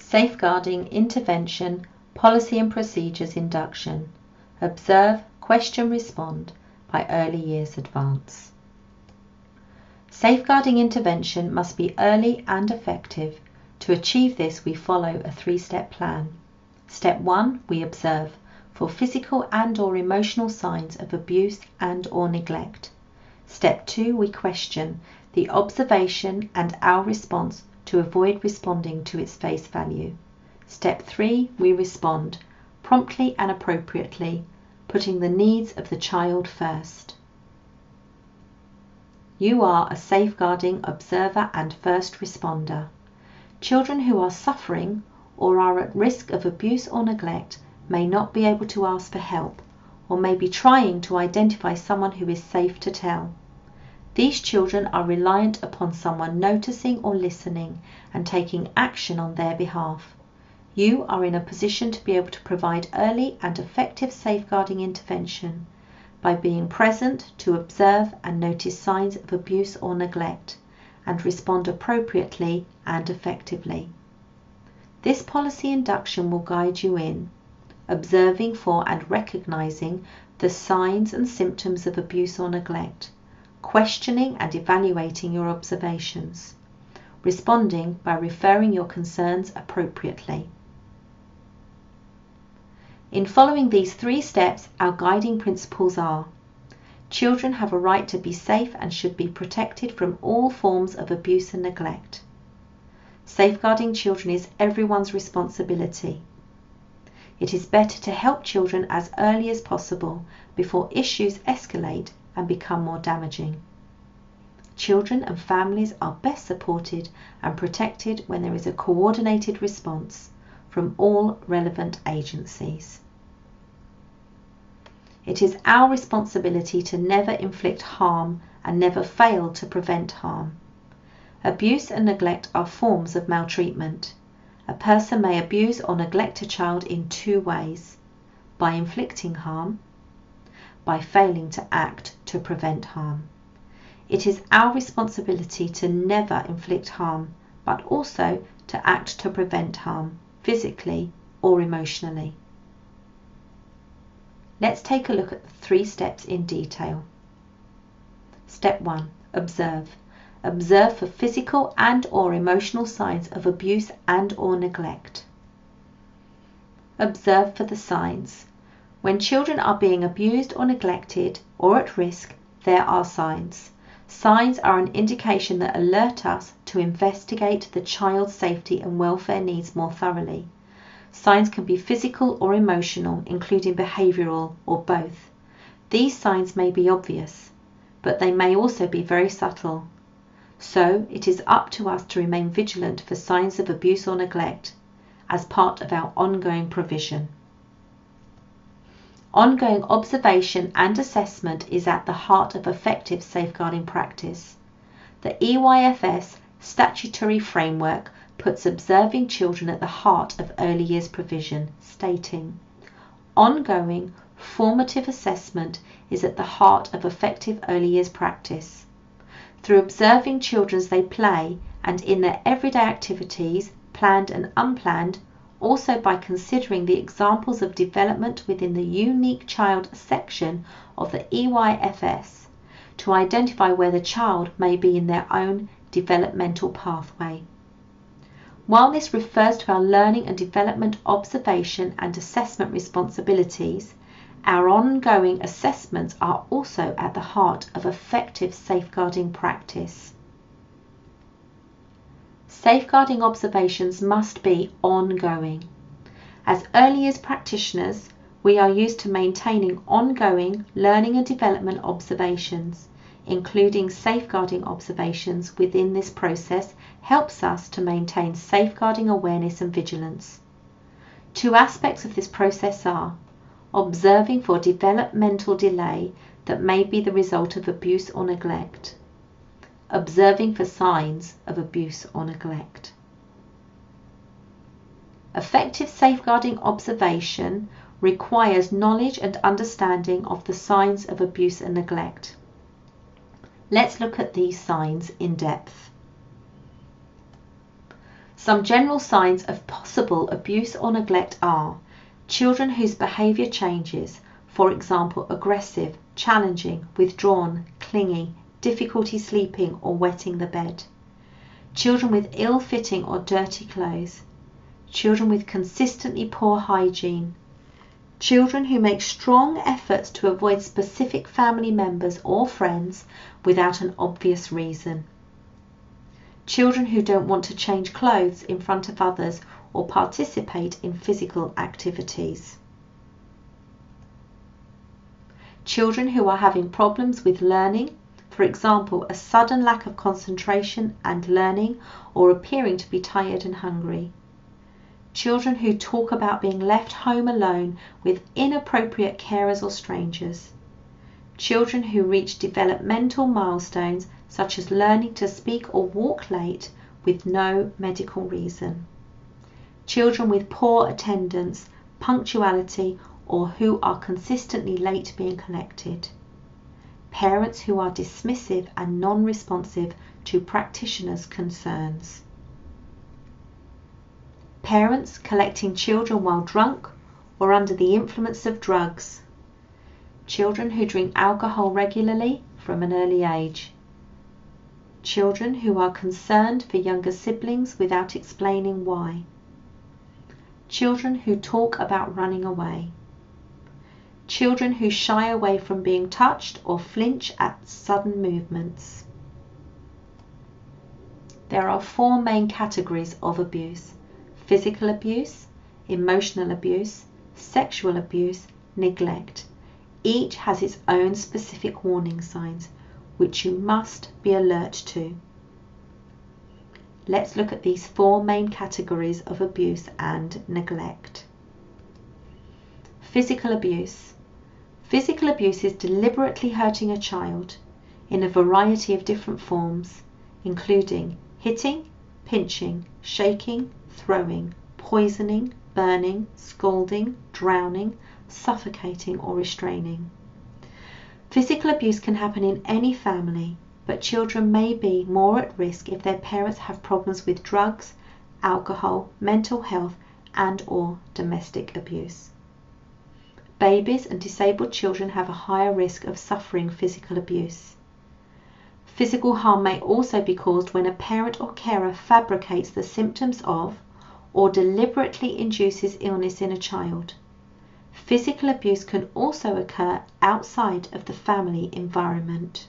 Safeguarding Intervention, Policy and Procedures Induction. Observe, Question, Respond by Early Years Advance. Safeguarding intervention must be early and effective. To achieve this, we follow a three-step plan. Step 1, we observe for physical and/or emotional signs of abuse and/or neglect. Step 2, we question the observation and our response to avoid responding to its face value. Step 3, we respond promptly and appropriately, putting the needs of the child first. You are a safeguarding observer and first responder. Children who are suffering or are at risk of abuse or neglect may not be able to ask for help, or may be trying to identify someone who is safe to tell. These children are reliant upon someone noticing or listening and taking action on their behalf. You are in a position to be able to provide early and effective safeguarding intervention by being present to observe and notice signs of abuse or neglect and respond appropriately and effectively. This policy induction will guide you in observing for and recognizing the signs and symptoms of abuse or neglect, questioning and evaluating your observations, responding by referring your concerns appropriately. In following these 3 steps, our guiding principles are: children have a right to be safe and should be protected from all forms of abuse and neglect. Safeguarding children is everyone's responsibility. It is better to help children as early as possible before issues escalate and become more damaging. Children and families are best supported and protected when there is a coordinated response from all relevant agencies. It is our responsibility to never inflict harm and never fail to prevent harm. Abuse and neglect are forms of maltreatment. A person may abuse or neglect a child in 2 ways: by inflicting harm, by failing to act to prevent harm. It is our responsibility to never inflict harm, but also to act to prevent harm, physically or emotionally. Let's take a look at the 3 steps in detail. Step 1, observe. Observe for physical and/or emotional signs of abuse and/or neglect. Observe for the signs. When children are being abused or neglected or at risk, there are signs. Signs are an indication that alert us to investigate the child's safety and welfare needs more thoroughly. Signs can be physical or emotional, including behavioural or both. These signs may be obvious, but they may also be very subtle. So it is up to us to remain vigilant for signs of abuse or neglect as part of our ongoing provision. Ongoing observation and assessment is at the heart of effective safeguarding practice. The EYFS statutory framework puts observing children at the heart of early years provision, stating, ongoing formative assessment is at the heart of effective early years practice. Through observing children as they play and in their everyday activities, planned and unplanned, also by considering the examples of development within the unique child section of the EYFS, to identify where the child may be in their own developmental pathway. While this refers to our learning and development observation and assessment responsibilities, our ongoing assessments are also at the heart of effective safeguarding practice. Safeguarding observations must be ongoing. As early years practitioners, we are used to maintaining ongoing learning and development observations. Including safeguarding observations within this process helps us to maintain safeguarding awareness and vigilance. 2 aspects of this process are observing for developmental delay that may be the result of abuse or neglect, observing for signs of abuse or neglect. Effective safeguarding observation requires knowledge and understanding of the signs of abuse and neglect. Let's look at these signs in depth. Some general signs of possible abuse or neglect are children whose behaviour changes, for example aggressive, challenging, withdrawn, clingy, difficulty sleeping or wetting the bed. Children with ill-fitting or dirty clothes. Children with consistently poor hygiene. Children who make strong efforts to avoid specific family members or friends without an obvious reason. Children who don't want to change clothes in front of others or participate in physical activities. Children who are having problems with learning, for example, a sudden lack of concentration and learning or appearing to be tired and hungry. Children who talk about being left home alone with inappropriate carers or strangers. Children who reach developmental milestones such as learning to speak or walk late with no medical reason. Children with poor attendance, punctuality, or who are consistently late being collected. Parents who are dismissive and non-responsive to practitioners' concerns. Parents collecting children while drunk or under the influence of drugs. Children who drink alcohol regularly from an early age. Children who are concerned for younger siblings without explaining why. Children who talk about running away. Children who shy away from being touched or flinch at sudden movements. There are 4 main categories of abuse: physical abuse, emotional abuse, sexual abuse, neglect. Each has its own specific warning signs, which you must be alert to. Let's look at these 4 main categories of abuse and neglect. Physical abuse. Physical abuse is deliberately hurting a child in a variety of different forms, including hitting, pinching, shaking, throwing, poisoning, burning, scalding, drowning, suffocating or restraining. Physical abuse can happen in any family, but children may be more at risk if their parents have problems with drugs, alcohol, mental health, and/or domestic abuse. Babies and disabled children have a higher risk of suffering physical abuse. Physical harm may also be caused when a parent or carer fabricates the symptoms of or deliberately induces illness in a child. Physical abuse can also occur outside of the family environment.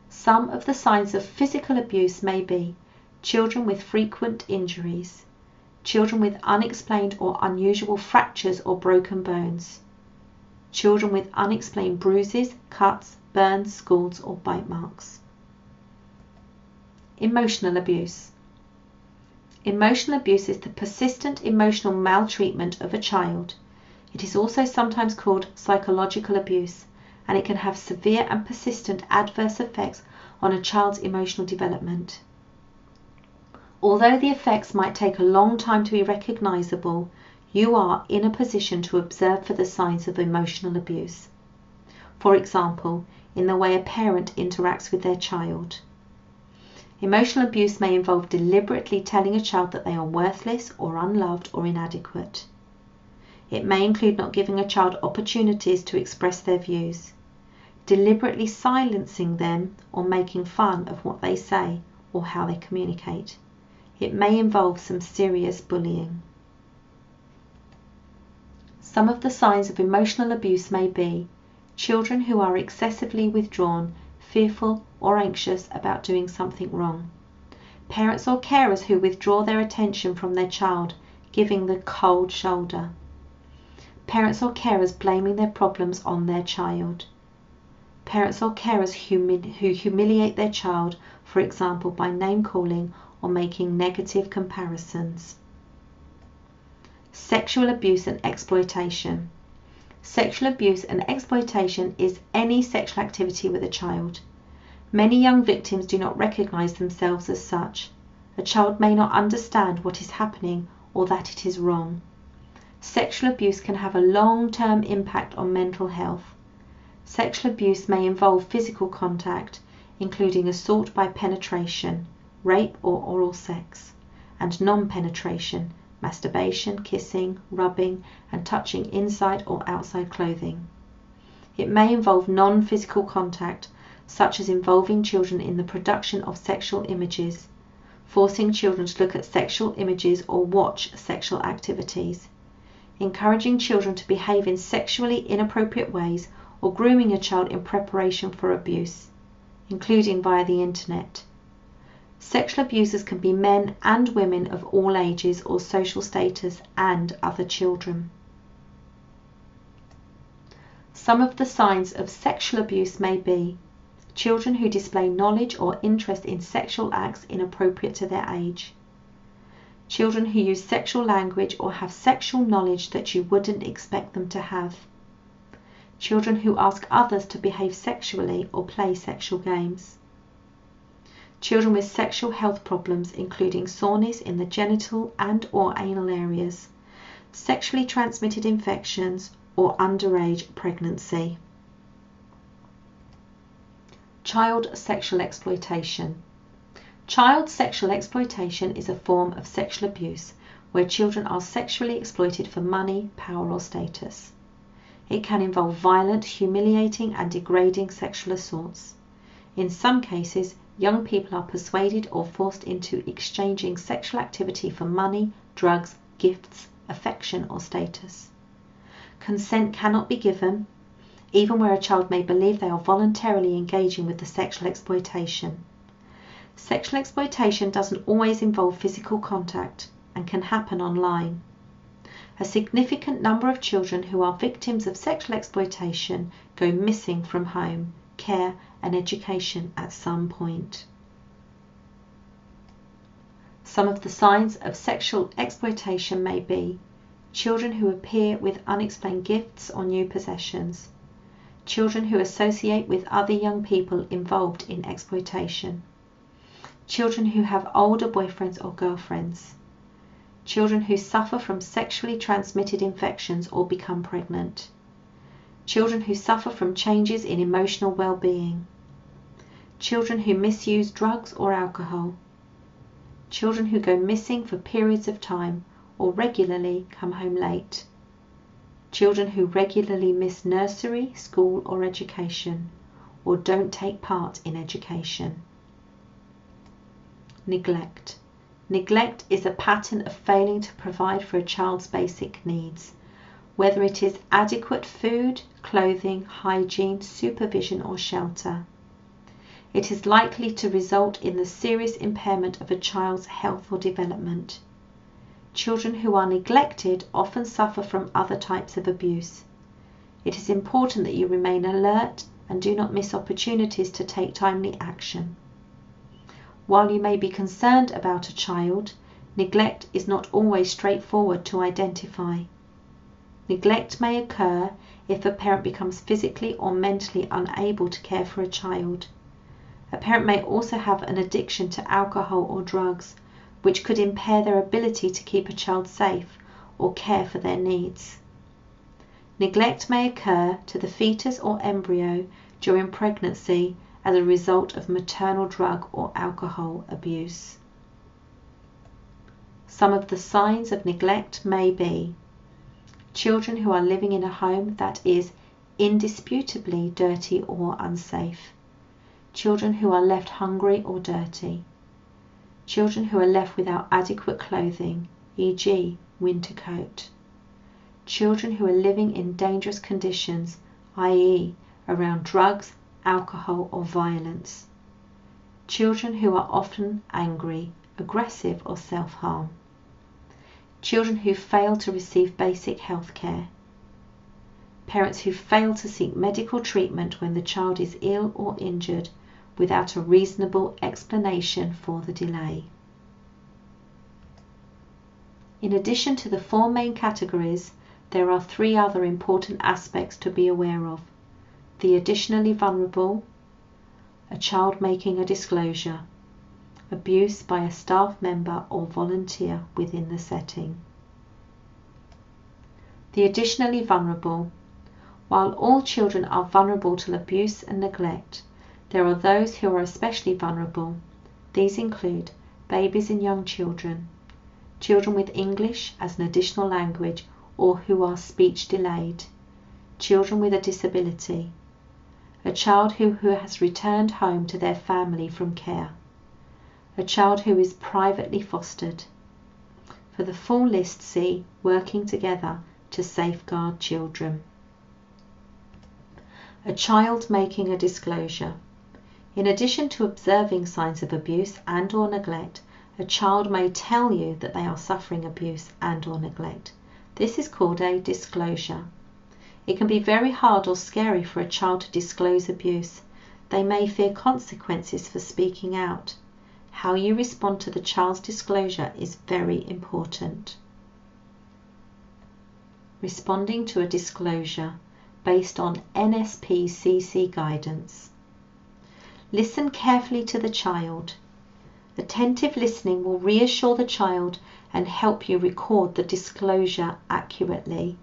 Some of the signs of physical abuse may be children with frequent injuries, children with unexplained or unusual fractures or broken bones, children with unexplained bruises, cuts, burns, scalds or bite marks. Emotional abuse. Emotional abuse is the persistent emotional maltreatment of a child. It is also sometimes called psychological abuse, and it can have severe and persistent adverse effects on a child's emotional development. Although the effects might take a long time to be recognizable, you are in a position to observe for the signs of emotional abuse. For example, in the way a parent interacts with their child. Emotional abuse may involve deliberately telling a child that they are worthless or unloved or inadequate. It may include not giving a child opportunities to express their views, deliberately silencing them or making fun of what they say or how they communicate. It may involve some serious bullying. Some of the signs of emotional abuse may be children who are excessively withdrawn, fearful or anxious about doing something wrong. Parents or carers who withdraw their attention from their child, giving the cold shoulder. Parents or carers blaming their problems on their child. Parents or carers who humiliate their child, for example by name-calling or making negative comparisons. Sexual abuse and exploitation. Sexual abuse and exploitation is any sexual activity with a child. Many young victims do not recognize themselves as such. A child may not understand what is happening or that it is wrong. Sexual abuse can have a long-term impact on mental health. Sexual abuse may involve physical contact, including assault by penetration, rape or oral sex, and non-penetration, masturbation, kissing, rubbing, and touching inside or outside clothing. It may involve non-physical contact, such as involving children in the production of sexual images, forcing children to look at sexual images or watch sexual activities, encouraging children to behave in sexually inappropriate ways, or grooming a child in preparation for abuse, including via the internet. Sexual abusers can be men and women of all ages or social status and other children. Some of the signs of sexual abuse may be children who display knowledge or interest in sexual acts inappropriate to their age, children who use sexual language or have sexual knowledge that you wouldn't expect them to have, children who ask others to behave sexually or play sexual games, children with sexual health problems including soreness in the genital and or anal areas, sexually transmitted infections, or underage pregnancy. Child sexual exploitation. Child sexual exploitation is a form of sexual abuse where children are sexually exploited for money, power, or status. It can involve violent, humiliating, and degrading sexual assaults. In some cases, young people are persuaded or forced into exchanging sexual activity for money, drugs, gifts, affection, or status. Consent cannot be given, even where a child may believe they are voluntarily engaging with the sexual exploitation. Sexual exploitation doesn't always involve physical contact and can happen online. A significant number of children who are victims of sexual exploitation go missing from home, care, and education at some point. Some of the signs of sexual exploitation may be children who appear with unexplained gifts or new possessions, children who associate with other young people involved in exploitation, children who have older boyfriends or girlfriends, children who suffer from sexually transmitted infections or become pregnant, children who suffer from changes in emotional well-being, children who misuse drugs or alcohol, children who go missing for periods of time or regularly come home late, children who regularly miss nursery, school, or education, or don't take part in education. Neglect. Neglect is a pattern of failing to provide for a child's basic needs, whether it is adequate food, clothing, hygiene, supervision, or shelter. It is likely to result in the serious impairment of a child's health or development. Children who are neglected often suffer from other types of abuse. It is important that you remain alert and do not miss opportunities to take timely action. While you may be concerned about a child, neglect is not always straightforward to identify. Neglect may occur if a parent becomes physically or mentally unable to care for a child. A parent may also have an addiction to alcohol or drugs, which could impair their ability to keep a child safe or care for their needs. Neglect may occur to the fetus or embryo during pregnancy as a result of maternal drug or alcohol abuse. Some of the signs of neglect may be children who are living in a home that is indisputably dirty or unsafe, children who are left hungry or dirty, children who are left without adequate clothing, e.g. winter coat, children who are living in dangerous conditions, i.e. around drugs, alcohol, or violence, children who are often angry, aggressive, or self-harm, children who fail to receive basic health care, parents who fail to seek medical treatment when the child is ill or injured without a reasonable explanation for the delay. In addition to the four main categories, there are three other important aspects to be aware of: the additionally vulnerable, a child making a disclosure, abuse by a staff member or volunteer within the setting. The additionally vulnerable. While all children are vulnerable to abuse and neglect, there are those who are especially vulnerable, These include babies and young children, children with English as an additional language or who are speech delayed, children with a disability, a child who has returned home to their family from care, a child who is privately fostered. For the full list, see Working Together to Safeguard Children. A child making a disclosure. In addition to observing signs of abuse and/or neglect, a child may tell you that they are suffering abuse and/or neglect. This is called a disclosure. It can be very hard or scary for a child to disclose abuse. They may fear consequences for speaking out. How you respond to the child's disclosure is very important. Responding to a disclosure based on NSPCC guidance. Listen carefully to the child. Attentive listening will reassure the child and help you record the disclosure accurately.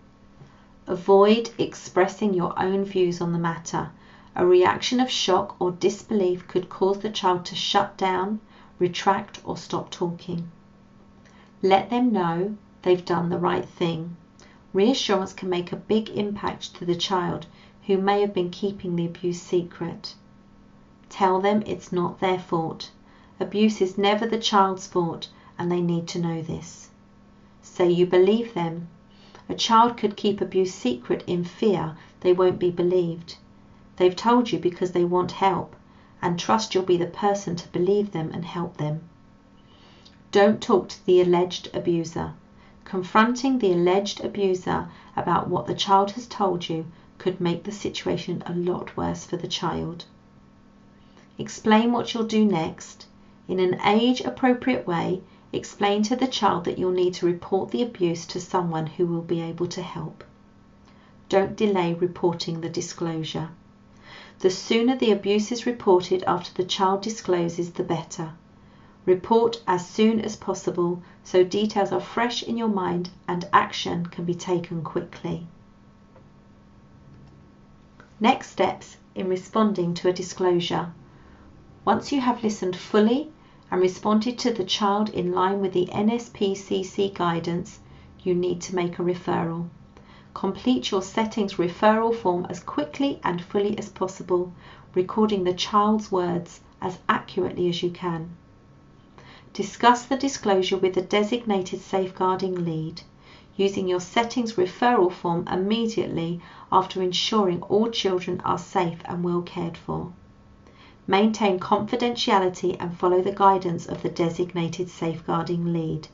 Avoid expressing your own views on the matter. A reaction of shock or disbelief could cause the child to shut down, retract, or stop talking. Let them know they've done the right thing. Reassurance can make a big impact to the child who may have been keeping the abuse secret. Tell them it's not their fault. Abuse is never the child's fault, and they need to know this. Say you believe them. A child could keep abuse secret in fear they won't be believed. They've told you because they want help, and trust you'll be the person to believe them and help them. Don't talk to the alleged abuser. Confronting the alleged abuser about what the child has told you could make the situation a lot worse for the child. Explain what you'll do next. In an age-appropriate way, explain to the child that you'll need to report the abuse to someone who will be able to help. Don't delay reporting the disclosure. The sooner the abuse is reported after the child discloses, the better. Report as soon as possible so details are fresh in your mind and action can be taken quickly. Next steps in responding to a disclosure. Once you have listened fully and responded to the child in line with the NSPCC guidance, you need to make a referral. Complete your settings referral form as quickly and fully as possible, recording the child's words as accurately as you can. Discuss the disclosure with the designated safeguarding lead, using your settings referral form immediately after ensuring all children are safe and well cared for. Maintain confidentiality and follow the guidance of the designated safeguarding lead.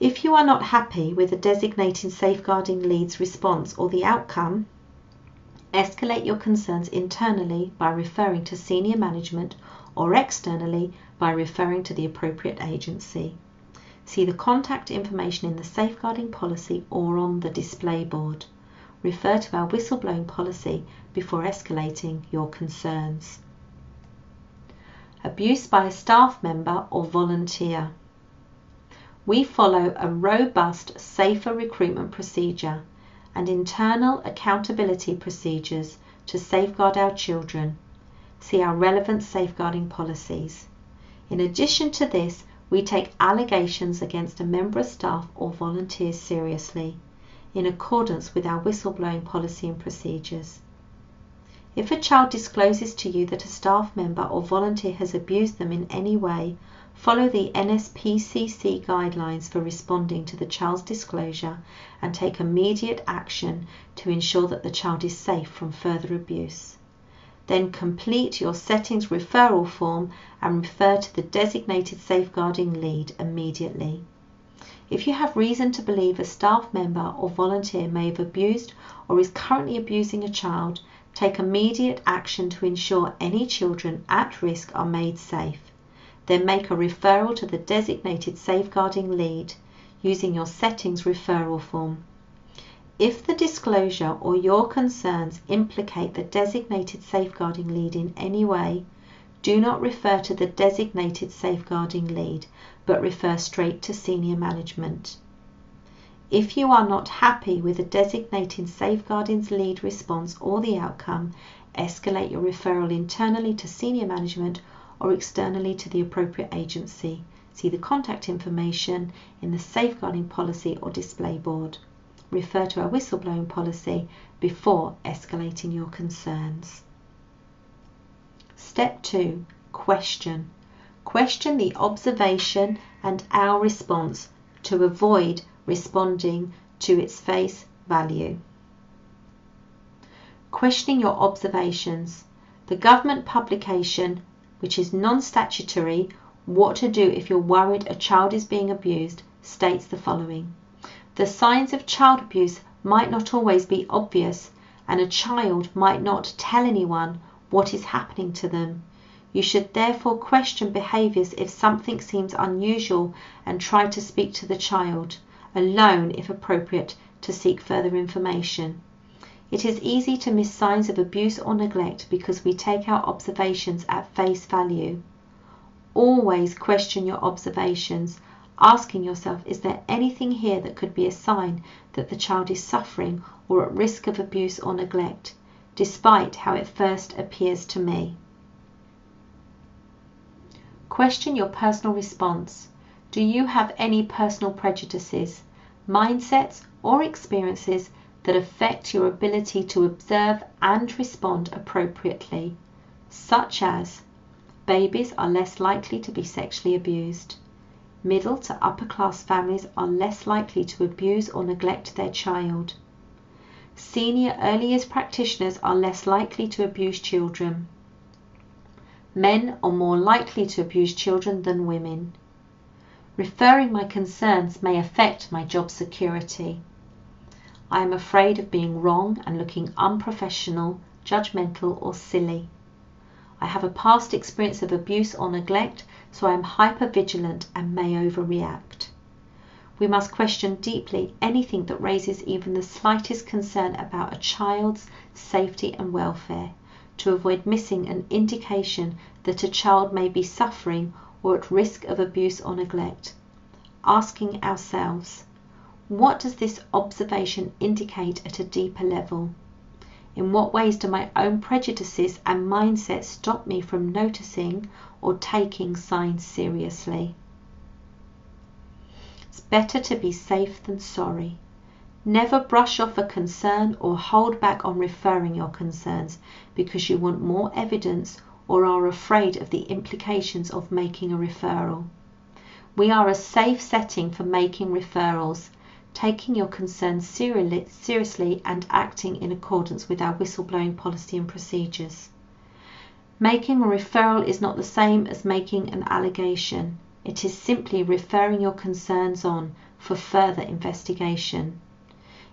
If you are not happy with the designated safeguarding lead's response or the outcome, escalate your concerns internally by referring to senior management or externally by referring to the appropriate agency. See the contact information in the safeguarding policy or on the display board. Refer to our whistleblowing policy before escalating your concerns. Abuse by a staff member or volunteer. We follow a robust, safer recruitment procedure and internal accountability procedures to safeguard our children. See our relevant safeguarding policies. In addition to this, we take allegations against a member of staff or volunteers seriously, in accordance with our whistleblowing policy and procedures. If a child discloses to you that a staff member or volunteer has abused them in any way, follow the NSPCC guidelines for responding to the child's disclosure and take immediate action to ensure that the child is safe from further abuse. Then complete your settings referral form and refer to the designated safeguarding lead immediately. If you have reason to believe a staff member or volunteer may have abused or is currently abusing a child, take immediate action to ensure any children at risk are made safe. Then make a referral to the designated safeguarding lead using your settings referral form. If the disclosure or your concerns implicate the designated safeguarding lead in any way, do not refer to the designated safeguarding lead, but refer straight to senior management. If you are not happy with the designated safeguarding lead response or the outcome, escalate your referral internally to senior management or externally to the appropriate agency. See the contact information in the safeguarding policy or display board. Refer to our whistleblowing policy before escalating your concerns. Step 2. Question. Question the observation and our response to avoid responding to its face value. Questioning your observations. The government publication, which is non-statutory, What to Do If You're Worried a Child is Being Abused, states the following. The signs of child abuse might not always be obvious, and a child might not tell anyone what is happening to them. You should therefore question behaviours if something seems unusual and try to speak to the child, alone if appropriate, to seek further information. It is easy to miss signs of abuse or neglect because we take our observations at face value. Always question your observations, asking yourself, is there anything here that could be a sign that the child is suffering or at risk of abuse or neglect, despite how it first appears to me? Question your personal response. Do you have any personal prejudices, mindsets, or experiences that affect your ability to observe and respond appropriately, such as babies are less likely to be sexually abused, middle to upper class families are less likely to abuse or neglect their child, senior early years practitioners are less likely to abuse children, men are more likely to abuse children than women. Referring my concerns may affect my job security. I am afraid of being wrong and looking unprofessional, judgmental, or silly. I have a past experience of abuse or neglect, so I am hypervigilant and may overreact. We must question deeply anything that raises even the slightest concern about a child's safety and welfare, to avoid missing an indication that a child may be suffering or at risk of abuse or neglect. Asking ourselves, what does this observation indicate at a deeper level? In what ways do my own prejudices and mindsets stop me from noticing or taking signs seriously? It's better to be safe than sorry. Never brush off a concern or hold back on referring your concerns because you want more evidence or are afraid of the implications of making a referral. We are a safe setting for making referrals, taking your concerns seriously and acting in accordance with our whistleblowing policy and procedures. Making a referral is not the same as making an allegation. It is simply referring your concerns on for further investigation.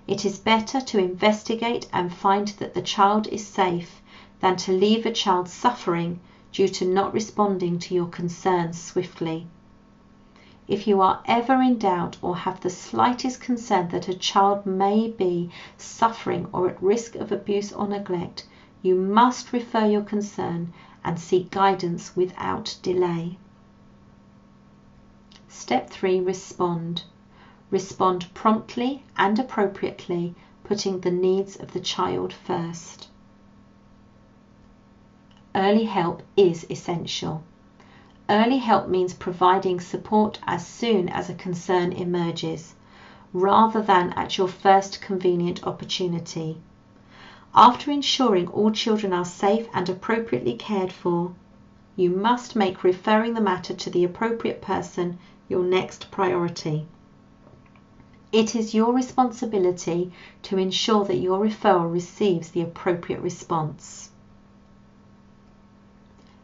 It is better to investigate and find that the child is safe than to leave a child suffering due to not responding to your concerns swiftly. If you are ever in doubt or have the slightest concern that a child may be suffering or at risk of abuse or neglect, you must refer your concern and seek guidance without delay. Step 3. Respond. Respond promptly and appropriately, putting the needs of the child first. Early help is essential. Early help means providing support as soon as a concern emerges, rather than at your first convenient opportunity. After ensuring all children are safe and appropriately cared for, you must make referring the matter to the appropriate person your next priority. It is your responsibility to ensure that your referral receives the appropriate response.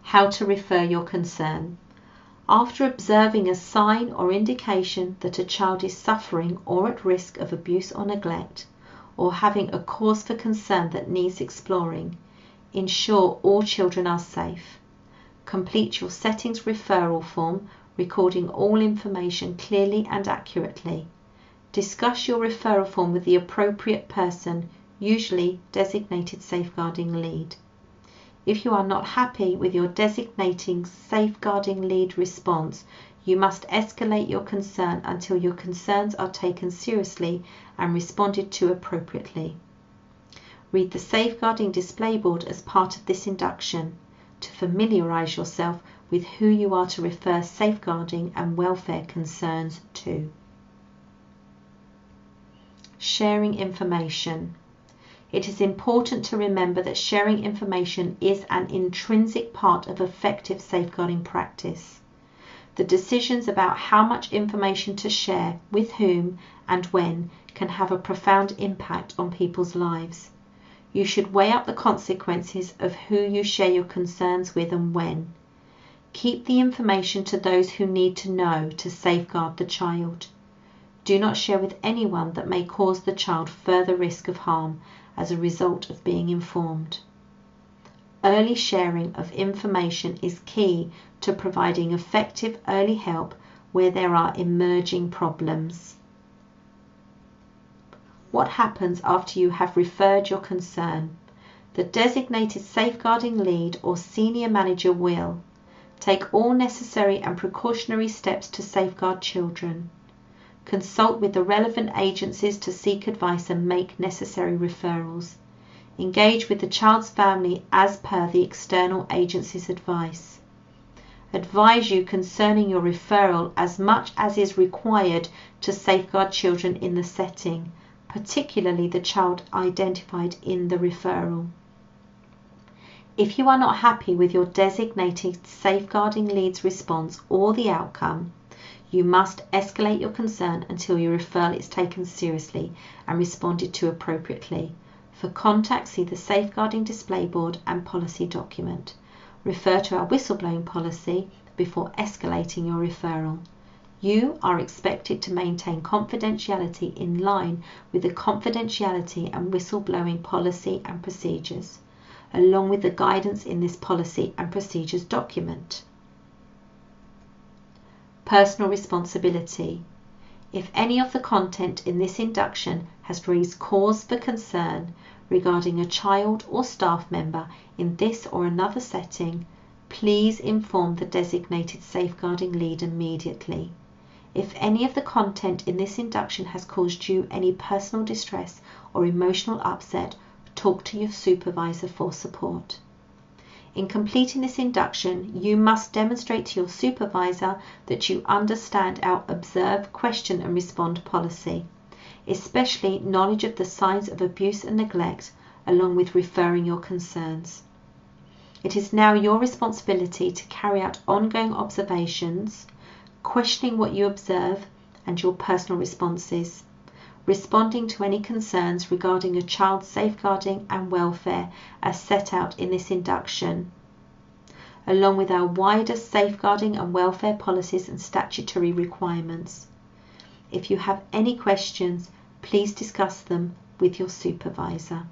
How to refer your concern. After observing a sign or indication that a child is suffering or at risk of abuse or neglect, or having a cause for concern that needs exploring, ensure all children are safe. Complete your settings referral form, recording all information clearly and accurately. Discuss your referral form with the appropriate person, usually designated safeguarding lead. If you are not happy with your designating safeguarding lead response, you must escalate your concern until your concerns are taken seriously and responded to appropriately. Read the safeguarding display board as part of this induction to familiarise yourself with who you are to refer safeguarding and welfare concerns to. Sharing information. It is important to remember that sharing information is an intrinsic part of effective safeguarding practice. The decisions about how much information to share, with whom, and when can have a profound impact on people's lives. You should weigh up the consequences of who you share your concerns with and when. Keep the information to those who need to know to safeguard the child. Do not share with anyone that may cause the child further risk of harm as a result of being informed. Early sharing of information is key to providing effective early help where there are emerging problems. What happens after you have referred your concern? The designated safeguarding lead or senior manager will take all necessary and precautionary steps to safeguard children, consult with the relevant agencies to seek advice and make necessary referrals, engage with the child's family as per the external agency's advice, advise you concerning your referral as much as is required to safeguard children in the setting, particularly the child identified in the referral. If you are not happy with your designated safeguarding lead's response or the outcome, you must escalate your concern until your referral is taken seriously and responded to appropriately. For contact, see the Safeguarding Display Board and Policy document. Refer to our whistleblowing policy before escalating your referral. You are expected to maintain confidentiality in line with the confidentiality and whistleblowing policy and procedures, along with the guidance in this policy and procedures document. Personal responsibility. If any of the content in this induction has raised cause for concern regarding a child or staff member in this or another setting, please inform the designated safeguarding lead immediately. If any of the content in this induction has caused you any personal distress or emotional upset, talk to your supervisor for support. In completing this induction, you must demonstrate to your supervisor that you understand our observe, question and respond policy, especially knowledge of the signs of abuse and neglect, along with referring your concerns. It is now your responsibility to carry out ongoing observations, questioning what you observe and your personal responses, responding to any concerns regarding a child's safeguarding and welfare as set out in this induction, along with our wider safeguarding and welfare policies and statutory requirements. If you have any questions, please discuss them with your supervisor.